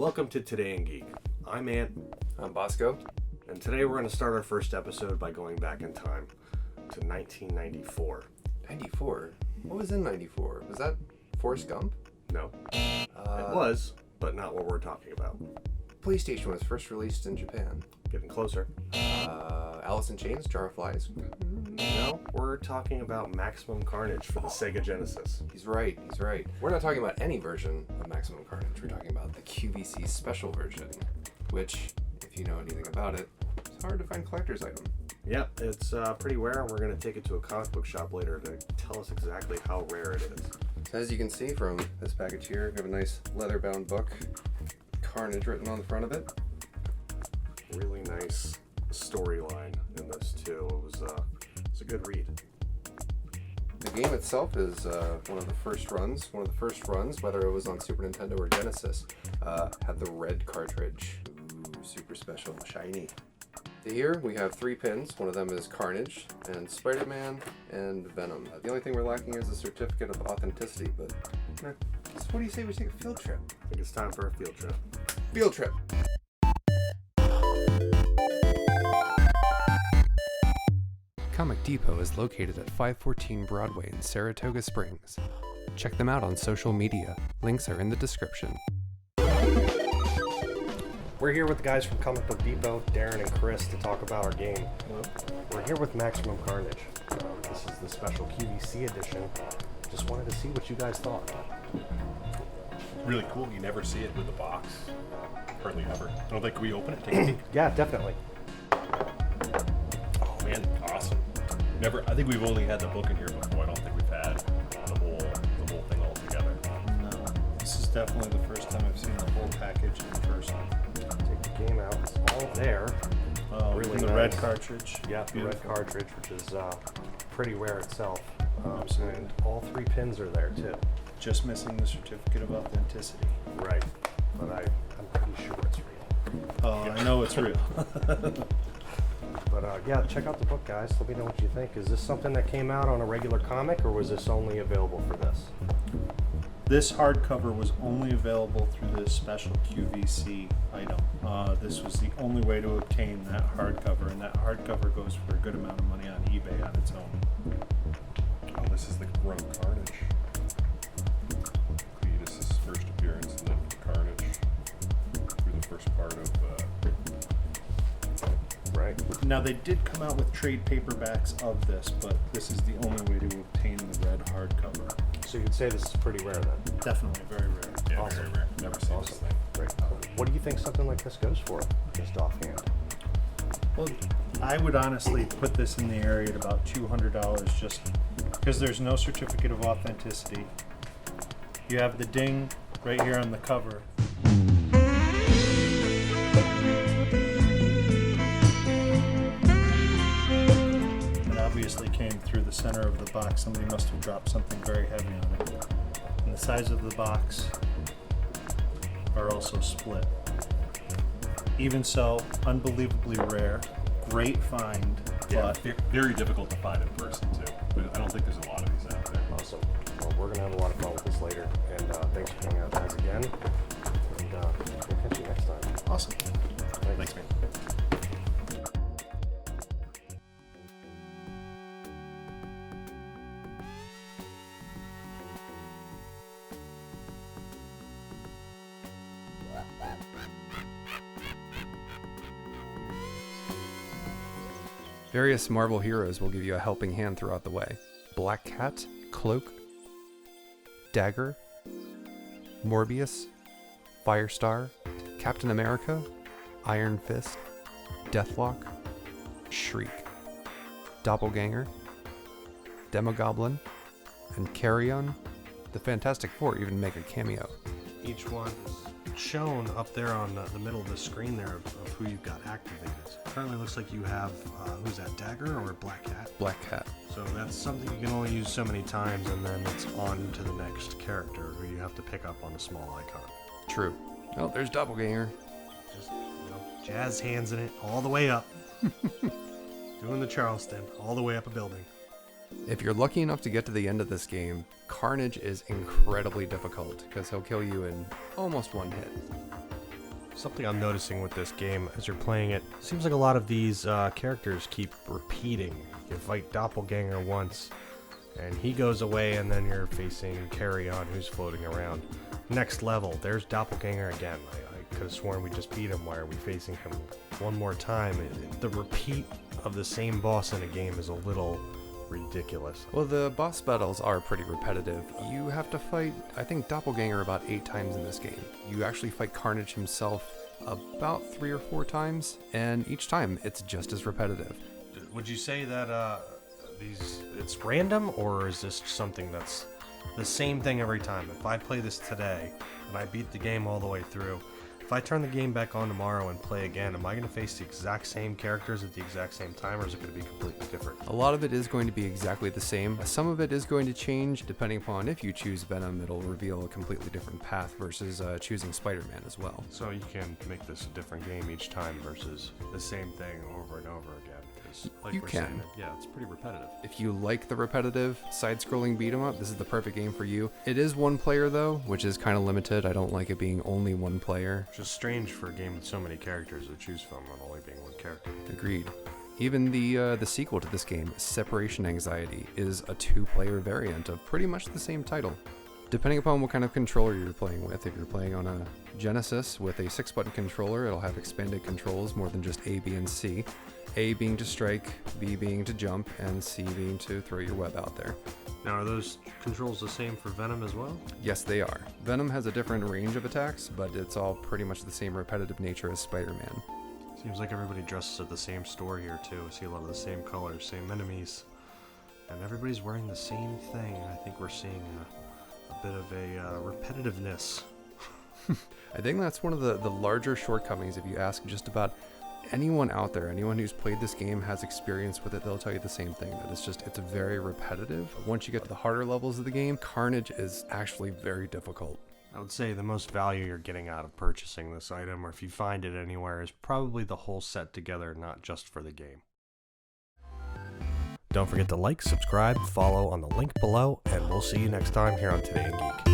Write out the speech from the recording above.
Welcome to Today in Geek. I'm Ant. I'm Bosko. And today we're going to start our first episode by going back in time to 1994. 94? What was in 94? Was that Forrest Gump? No. It was, but not what we're talking about. PlayStation was first released in Japan. Getting closer. Alice in Chains, Jar of Flies. No, we're talking about Maximum Carnage for the Sega Genesis. He's right. We're not talking about any version of Maximum Carnage. We're talking about the QVC special version, which, if you know anything about it, it's hard to find collector's item. Yep, it's pretty rare, and we're going to take it to a comic book shop later to tell us exactly how rare it is. So as you can see from this package here, we have a nice leather-bound book, Carnage written on the front of it. Really nice storyline in this too. It's a good read. The game itself is one of the first runs, whether it was on Super Nintendo or Genesis, had the red cartridge. Ooh, super special, shiny. Here we have 3 pins. One of them is Carnage, and Spider-Man, and Venom. The only thing we're lacking is a certificate of authenticity, but so what do you say we take a field trip? I think it's time for a field trip. Field trip! Comic Depot is located at 514 Broadway in Saratoga Springs. Check them out on social media. Links are in the description. We're here with the guys from Comic Book Depot, Darren and Chris, to talk about our game. We're here with Maximum Carnage. This is the special QVC edition. Just wanted to see what you guys thought. Really cool. You never see it with the box. Hardly ever. I don't think we open it. Take a peek. Yeah, definitely. Oh man, awesome. I think we've only had the book in here before. I don't think we've had the whole thing all together. No, this is definitely the first time I've seen the whole package in person. Take the game out. It's all there. Really the nice. red cartridge. Yeah, the Beautiful. red cartridge, which is pretty rare itself. And all 3 pins are there too. Just missing the certificate of authenticity. Right. But I'm pretty sure it's real. Oh, I know it's real. But yeah, check out the book, guys. Let me know what you think. Is this something that came out on a regular comic, or was this only available for this? This hardcover was only available through this special QVC item. This was the only way to obtain that hardcover, and that hardcover goes for a good amount of money on eBay on its own. Oh, this is the Grown Carnage. Cletus's first appearance in the Carnage through the first part of. Right. Now, they did come out with trade paperbacks of this, but this is the only way to obtain the red hardcover. So you'd say this is pretty rare then? Definitely very rare. Yeah, Awesome. very rare. Never seen this thing. Great. What do you think something like this goes for, just offhand? Well, I would honestly put this in the area at about $200 just because there's no certificate of authenticity. You have the ding right here on the cover. It obviously came through the center of the box. Somebody must have dropped something very heavy on it. And the sides of the box are also split. Even so, unbelievably rare. Great find, Yeah, but very difficult to find in person too. But I don't think there's a lot of these out there. Awesome. Well, we're going to have a lot of fun with this later. And thanks for hanging out, guys, again. And we'll catch you next time. awesome. Thanks, man. Various Marvel heroes will give you a helping hand throughout the way. Black Cat, Cloak, Dagger, Morbius, Firestar, Captain America, Iron Fist, Deathlock, Shriek, Doppelganger, Demogoblin, and Carrion. The Fantastic Four even make a cameo. Each one is shown up there on the middle of the screen there of who you've got activated. Currently looks like you have, who's that, Dagger or Black Cat? Black Cat. So that's something you can only use so many times, and then it's on to the next character who you have to pick up on a small icon. True. Oh, there's Doppelganger. Just, jazz hands in it all the way up. Doing the Charleston all the way up a building. If you're lucky enough to get to the end of this game, Carnage is incredibly difficult because he'll kill you in almost one hit. Something I'm noticing with this game as you're playing it, seems like a lot of these characters keep repeating. You fight Doppelganger once, and he goes away, and then you're facing Carrion, who's floating around. Next level, there's Doppelganger again. I could have sworn we just beat him. Why are we facing him one more time? The repeat of the same boss in a game is a little ridiculous. Well, the boss battles are pretty repetitive. You have to fight, I think, Doppelganger about 8 times in this game. You actually fight Carnage himself about 3 or 4 times, and each time it's just as repetitive. Would you say that it's random, or is this something that's the same thing every time? If I play this today and I beat the game all the way through, if I turn the game back on tomorrow and play again, am I going to face the exact same characters at the exact same time, or is it going to be completely different? A lot of it is going to be exactly the same. Some of it is going to change depending upon if you choose Venom. It'll reveal a completely different path versus choosing Spider-Man as well. So you can make this a different game each time versus the same thing over and over again. 'cause like You we're can. saying, yeah, it's pretty repetitive. If you like the repetitive side-scrolling beat-em-up, this is the perfect game for you. It is one player though, which is kind of limited. I don't like it being only one player. Which is strange for a game with so many characters to choose from, and only being one character. Agreed. Even the sequel to this game, Separation Anxiety, is a 2-player variant of pretty much the same title. Depending upon what kind of controller you're playing with, if you're playing on a Genesis with a 6-button controller, it'll have expanded controls more than just A, B, and C. A being to strike, B being to jump, and C being to throw your web out there. Now, are those controls the same for Venom as well? Yes, they are. Venom has a different range of attacks, but it's all pretty much the same repetitive nature as Spider-Man. Seems like everybody dresses at the same store here too. I see a lot of the same colors, same enemies, and everybody's wearing the same thing. I think we're seeing a bit of a repetitiveness. I think that's one of the larger shortcomings. If you ask just about anyone out there, anyone who's played this game, has experience with it, they'll tell you the same thing, that it's very repetitive. Once you get to the harder levels of the game, Carnage is actually very difficult. I would say the most value you're getting out of purchasing this item, or if you find it anywhere, is probably the whole set together, not just for the game. Don't forget to like, subscribe, follow on the link below, and we'll see you next time here on Today in Geek.